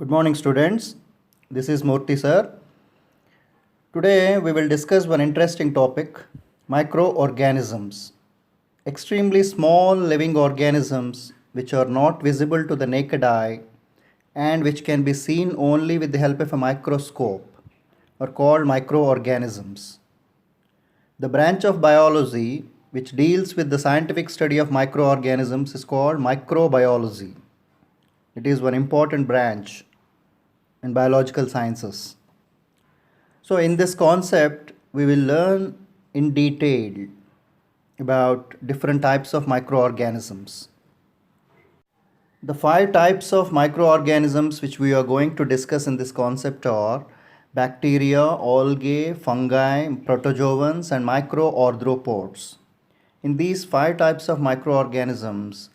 Good morning, students. This is Murthy sir. Today we will discuss one interesting topic, microorganisms. Extremely small living organisms which are not visible to the naked eye and which can be seen only with the help of a microscope are called microorganisms. The branch of biology which deals with the scientific study of microorganisms is called microbiology. It is one important branch in biological sciences. So, in this concept, we will learn in detail about different types of microorganisms. The five types of microorganisms which we are going to discuss in this concept are bacteria, algae, fungi, protozoans, and microarthropods. In these five types of microorganisms,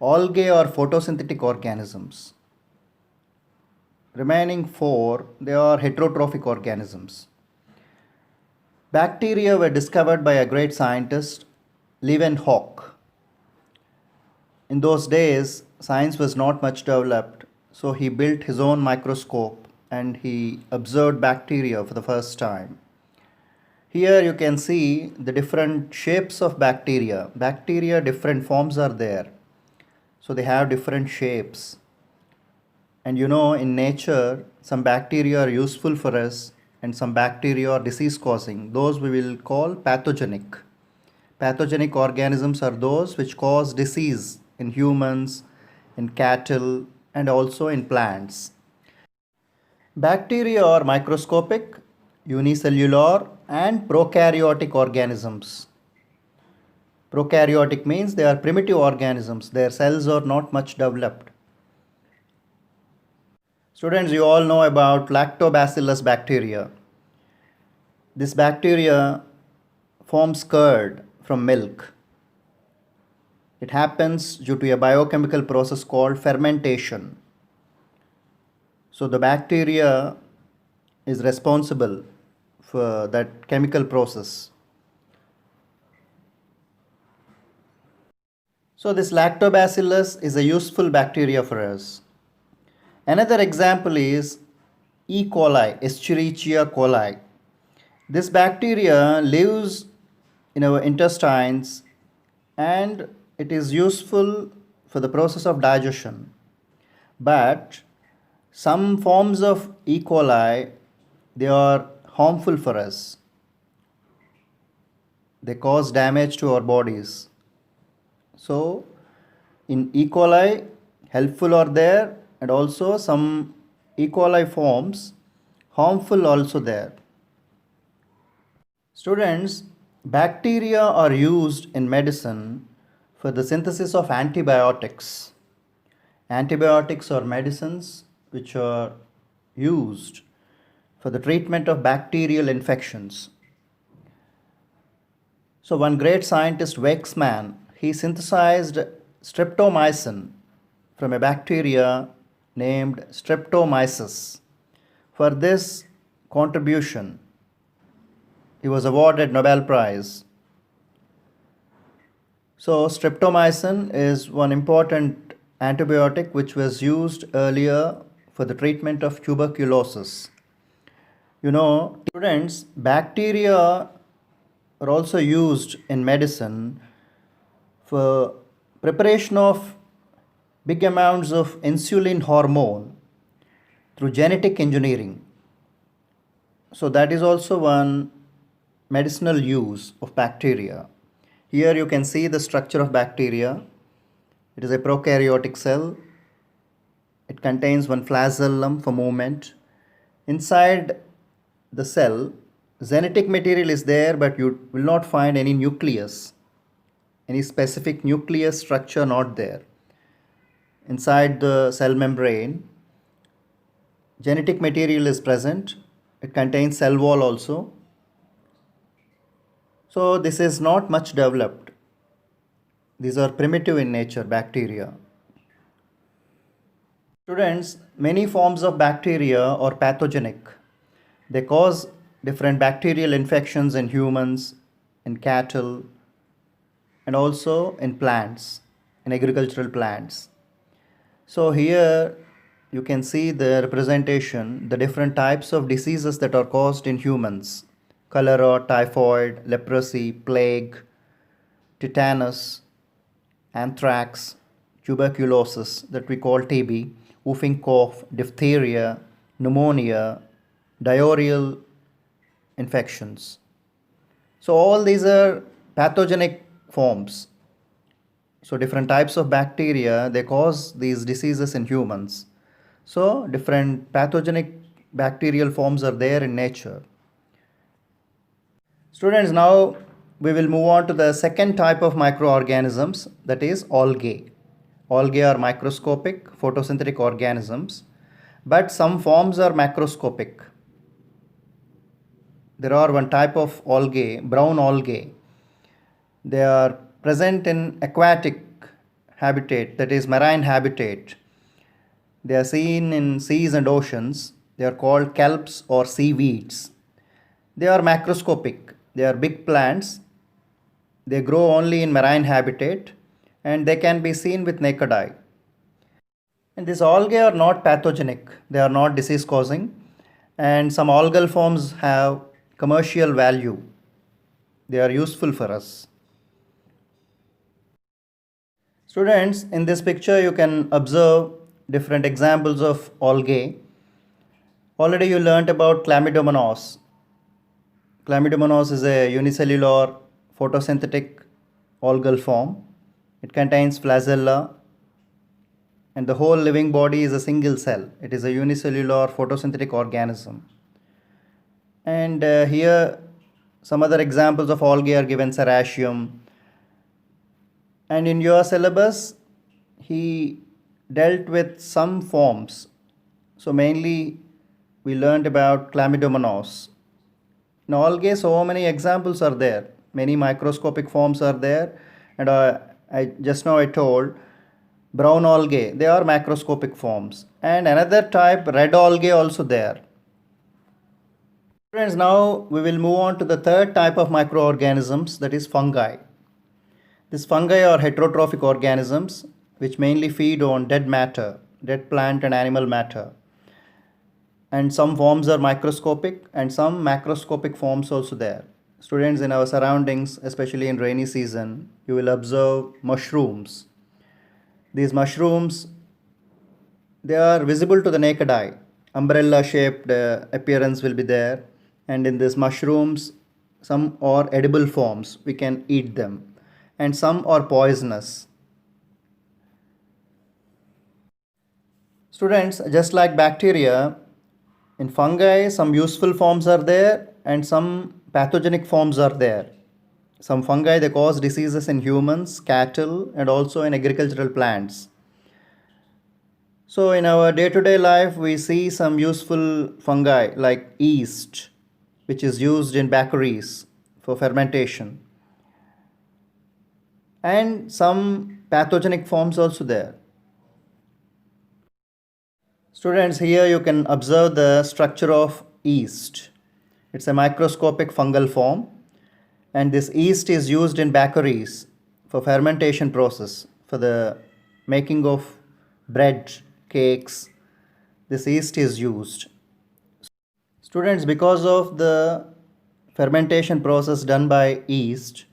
algae are photosynthetic organisms. Remaining four, they are heterotrophic organisms. Bacteria were discovered by a great scientist, Leeuwenhoek. In those days, science was not much developed, so he built his own microscope and he observed bacteria for the first time. Here you can see the different shapes of bacteria. Bacteria, different forms are there. So they have different shapes. And in nature, some bacteria are useful for us and some bacteria are disease causing. Those we will call pathogenic. Pathogenic organisms are those which cause disease in humans, in cattle, and also in plants. Bacteria are microscopic, unicellular, and prokaryotic organisms. Prokaryotic means they are primitive organisms. Their cells are not much developed. Students, you all know about lactobacillus bacteria. This bacteria forms curd from milk. It happens due to a biochemical process called fermentation. So the bacteria is responsible for that chemical process. So this lactobacillus is a useful bacteria for us. Another example is E. coli, Escherichia coli. This bacteria lives in our intestines and it is useful for the process of digestion. But some forms of E. coli, they are harmful for us. They cause damage to our bodies. So in E. coli, helpful are there, and also some E. coli forms harmful also there. Students, bacteria are used in medicine for the synthesis of antibiotics. Antibiotics are medicines which are used for the treatment of bacterial infections. So one great scientist, Weizmann, he synthesized streptomycin from a bacteria named Streptomyces. For this contribution, he was awarded Nobel Prize. So streptomycin is one important antibiotic which was used earlier for the treatment of tuberculosis. Students, bacteria are also used in medicine for preparation of big amounts of insulin hormone through genetic engineering. So that is also one medicinal use of bacteria. Here you can see the structure of bacteria. It is a prokaryotic cell. It contains one flagellum for movement. Inside the cell, genetic material is there, but you will not find any nucleus, any specific nucleus structure not there. Inside the cell membrane, genetic material is present. It contains cell wall also. So this is not much developed. These are primitive in nature, bacteria. Students, many forms of bacteria are pathogenic. They cause different bacterial infections in humans, in cattle, and also in plants, in agricultural plants. So here you can see the representation, the different types of diseases that are caused in humans: cholera, typhoid, leprosy, plague, tetanus, anthrax, tuberculosis that we call TB, whooping cough, diphtheria, pneumonia, diarrheal infections. So all these are pathogenic forms. So different types of bacteria, they cause these diseases in humans. So different pathogenic bacterial forms are there in nature. Students, now we will move on to the second type of microorganisms, that is algae. Algae are microscopic photosynthetic organisms, but some forms are macroscopic. There are one type of algae, brown algae. They are present in aquatic habitat, that is marine habitat. They are seen in seas and oceans. They are called kelps or seaweeds. They are macroscopic. They are big plants. They grow only in marine habitat and they can be seen with naked eye. And these algae are not pathogenic. They are not disease causing. And some algal forms have commercial value. They are useful for us. Students, in this picture you can observe different examples of algae. Already you learnt about Chlamydomonas. Chlamydomonas is a unicellular photosynthetic algal form. It contains flagella and the whole living body is a single cell. It is a unicellular photosynthetic organism. And here some other examples of algae are given: Serratium. And in your syllabus, he dealt with some forms. So mainly we learned about Chlamydomonas. In algae, so many examples are there. Many microscopic forms are there. And I told brown algae, they are macroscopic forms. And another type, red algae, also there. Friends, now we will move on to the third type of microorganisms, that is fungi. These fungi are heterotrophic organisms which mainly feed on dead matter, dead plant and animal matter. And some forms are microscopic and some macroscopic forms also there. Students, in our surroundings, especially in rainy season, you will observe mushrooms. These mushrooms, they are visible to the naked eye. Umbrella shaped appearance will be there. And in these mushrooms, some are edible forms, we can eat them. And some are poisonous. Students, just like bacteria, in fungi some useful forms are there and some pathogenic forms are there. Some fungi, they cause diseases in humans, cattle, and also in agricultural plants. So in our day-to-day life, we see some useful fungi like yeast, which is used in bakeries for fermentation. And some pathogenic forms also there. Students, here you can observe the structure of yeast. It's a microscopic fungal form, and this yeast is used in bakeries for fermentation process, for the making of bread, cakes. This yeast is used. Students, because of the fermentation process done by yeast,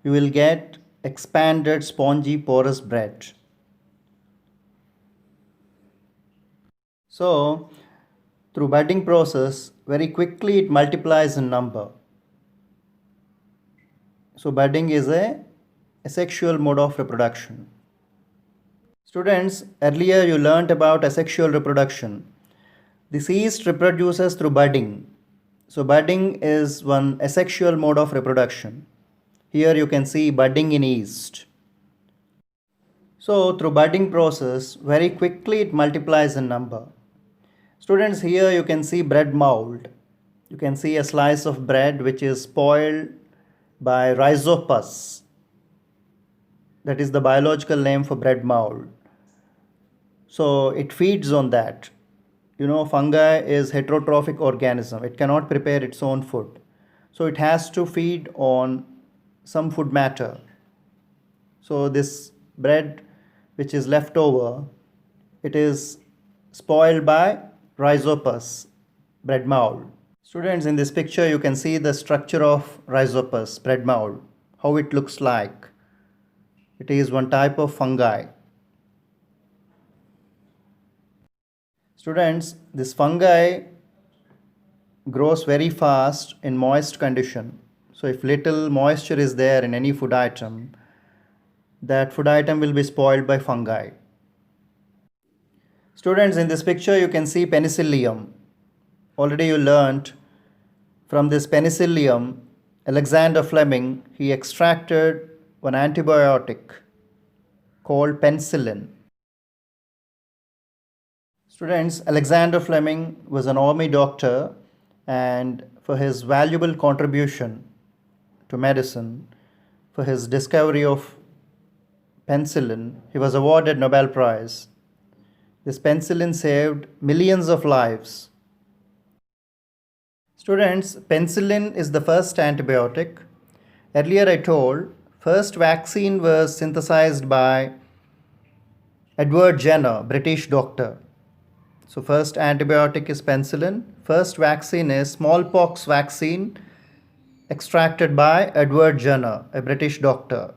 you will get expanded spongy porous bread. So through budding process, very quickly it multiplies in number. So budding is a asexual mode of reproduction. Students, earlier you learnt about asexual reproduction. This yeast reproduces through budding. So budding is one asexual mode of reproduction. Here you can see budding in yeast. So through budding process, very quickly it multiplies in number. Students, here you can see bread mold. You can see a slice of bread which is spoiled by rhizopus. That is the biological name for bread mold. So it feeds on that. You know, fungi is heterotrophic organism. It cannot prepare its own food. So it has to feed on some food matter. So this bread which is left over, it is spoiled by Rhizopus, bread mold. Students, in this picture you can see the structure of Rhizopus, bread mold, how it looks like. It is one type of fungi. Students, this fungi grows very fast in moist condition. So if little moisture is there in any food item, that food item will be spoiled by fungi. Students, in this picture you can see penicillium. Already you learnt from this penicillium, Alexander Fleming, he extracted one antibiotic called penicillin. Students, Alexander Fleming was an army doctor, and for his valuable contribution to medicine, for his discovery of penicillin, he was awarded Nobel Prize. This penicillin saved millions of lives. Students, penicillin is the first antibiotic. Earlier I told, first vaccine was synthesized by Edward Jenner, British doctor. So first antibiotic is penicillin. First vaccine is smallpox vaccine extracted by Edward Jenner, a British doctor.